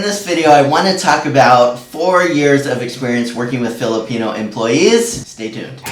In this video, I want to talk about 4 years of experience working with Filipino employees. Stay tuned.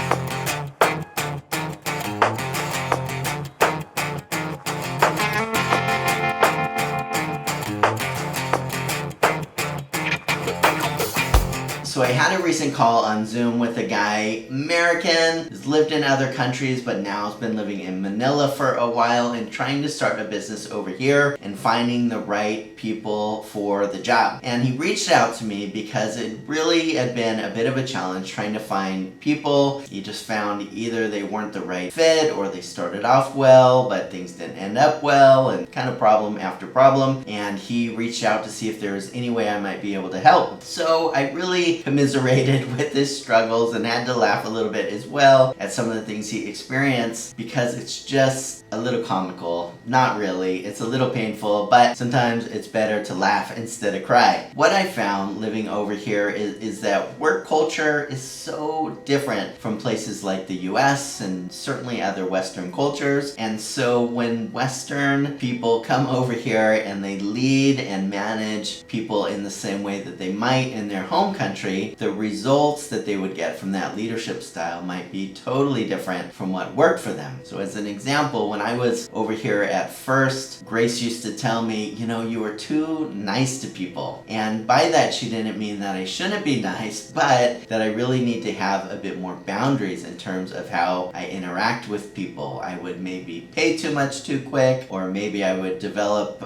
So I had a recent call on Zoom with a guy, American, who's lived in other countries but now has been living in Manila for a while and trying to start a business over here and finding the right people for the job. And he reached out to me because it really had been a bit of a challenge trying to find people. He just found either they weren't the right fit or they started off well but things didn't end up well, and kind of problem after problem. And he reached out to see if there was any way I might be able to help. So I really commiserated with his struggles and had to laugh a little bit as well at some of the things he experienced, because it's just a little comical. Not really, it's a little painful, but sometimes it's better to laugh instead of cry. What I found living over here is that work culture is so different from places like the US and certainly other Western cultures. And so when Western people come over here and they lead and manage people in the same way that they might in their home country, the results that they would get from that leadership style might be totally different from what worked for them. So as an example, when I was over here at first, Grace used to tell me, you were too nice to people. And by that, she didn't mean that I shouldn't be nice, but that I really need to have a bit more boundaries in terms of how I interact with people. I would maybe pay too much too quick, or maybe I would develop,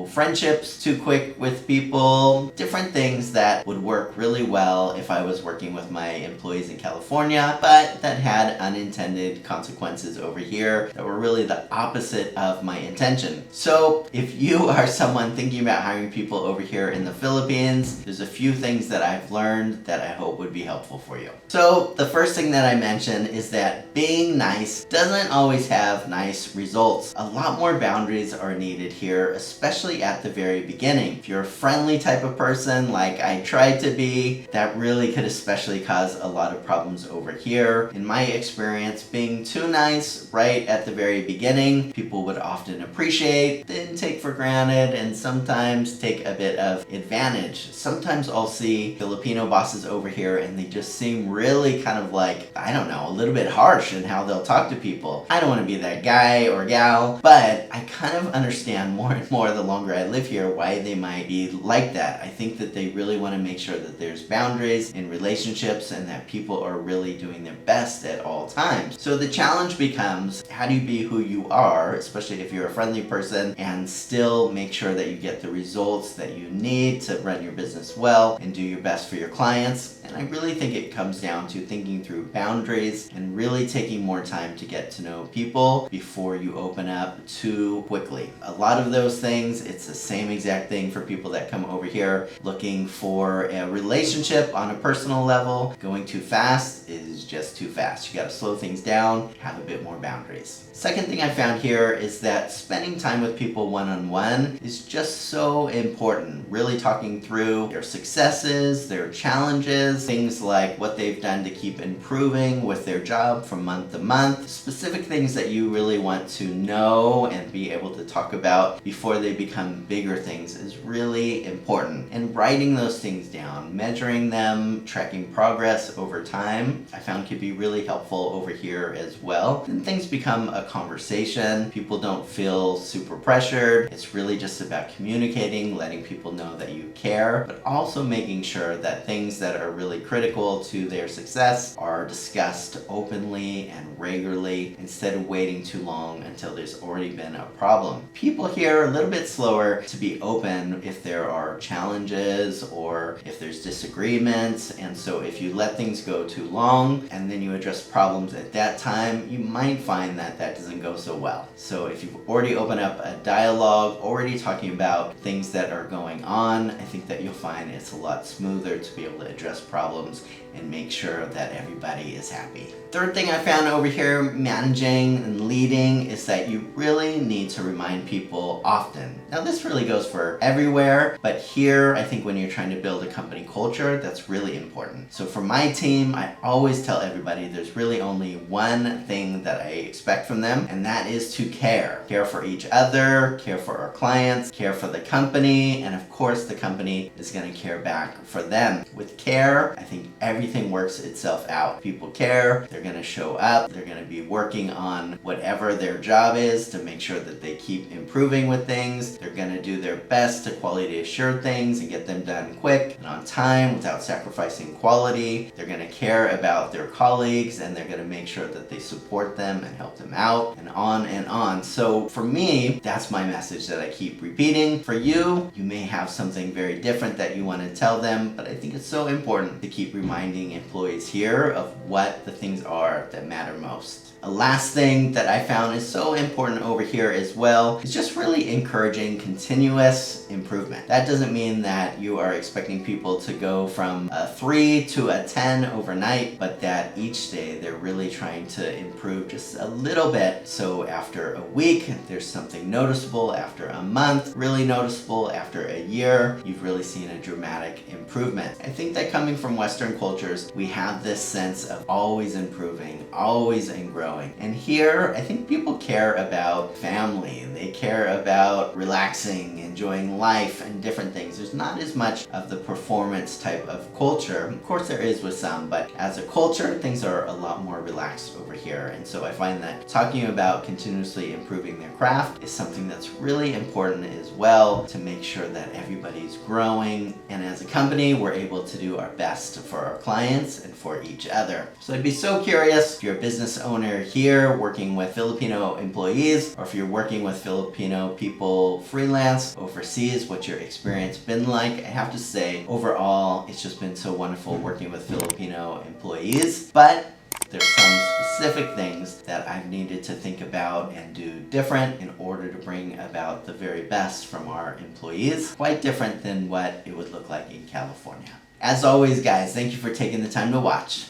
friendships too quick with people. Different things that would work really well if I was working with my employees in California, but that had unintended consequences over here that were really the opposite of my intention. So if you are someone thinking about hiring people over here in the Philippines, there's a few things that I've learned that I hope would be helpful for you. So the first thing that I mentioned is that being nice doesn't always have nice results. A lot more boundaries are needed here, especially at the very beginning. If you're a friendly type of person like I tried to be, that really could especially cause a lot of problems over here. In my experience, being too nice right at the very beginning, people would often appreciate, then take for granted, and sometimes take a bit of advantage. Sometimes I'll see Filipino bosses over here and they just seem really kind of like, a little bit harsh in how they'll talk to people. I don't want to be that guy or gal, but I kind of understand more and more the longer I live here why they might be like that. I think that they really want to make sure that there's boundaries in relationships and that people are really doing their best at all times. So the challenge becomes, how do you be who you are, especially if you're a friendly person, and still make sure that you get the results that you need to run your business well and do your best for your clients. And I really think it comes down to thinking through boundaries and really taking more time to get to know people before you open up too quickly. A lot of those things, it's the same exact thing for people that come over here looking for a relationship on a personal level. Going too fast is just too fast. You gotta slow things down, have a bit more boundaries. Second thing I found here is that spending time with people one-on-one is just so important. Really talking through their successes, their challenges, things like what they've done to keep improving with their job from month to month, specific things that you really want to know and be able to talk about before they become bigger things is really important. And writing those things down, measuring them, tracking progress over time, I found could be really helpful over here as well. And things become a conversation. People don't feel super pressured. It's really just about communicating, letting people know that you care, but also making sure that things that are really critical to their success are discussed openly and regularly instead of waiting too long until there's already been a problem. People here are a little bit slower to be open if there are challenges or if there's disagreements, and so if you let things go too long and then you address problems at that time, you might find that doesn't go so well. So if you've already opened up a dialogue, already talking about things that are going on, I think that you'll find it's a lot smoother to be able to address problems and make sure that everybody is happy. Third thing I found over here managing and leading is that you really need to remind people often. Now this really goes for everywhere, but here I think when you're trying to build a company culture, culture, that's really important. So for my team, I always tell everybody there's really only one thing that I expect from them, and that is to care. Care for each other, care for our clients, care for the company, and of course the company is going to care back for them. With care, I think everything works itself out. People care, they're going to show up, they're going to be working on whatever their job is to make sure that they keep improving with things. They're going to do their best to quality assure things and get them done quick and on time without sacrificing quality. They're going to care about their colleagues, and they're going to make sure that they support them and help them out, and on and on. So for me, that's my message that I keep repeating. For you, you may have something very different that you want to tell them, but I think it's so important to keep reminding employees here of what the things are that matter most. A last thing that I found is so important over here as well is just really encouraging continuous improvement. That doesn't mean that you are expecting people to go from a 3 to a 10 overnight, but that each day they're really trying to improve just a little bit. So after a week, there's something noticeable. After a month, really noticeable. After a year, you've really seen a dramatic improvement. I think that coming from Western cultures, we have this sense of always improving, always growing. And here, I think people care about family. They care about relaxing, enjoying life, and different things. There's not as much of the performance type of culture. Of course there is with some, but as a culture, things are a lot more relaxed over here. And so I find that talking about continuously improving their craft is something that's really important as well, to make sure that everybody's growing. And as a company, we're able to do our best for our clients and for each other. So I'd be so curious if you're a business owner here working with Filipino employees, or if you're working with Filipino people freelance overseas, what's your experience been like? I have to say, overall, it's just been so wonderful working with Filipino employees, but there's some specific things that I've needed to think about and do different in order to bring about the very best from our employees. Quite different than what it would look like in California. As always, guys, thank you for taking the time to watch.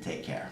Take care.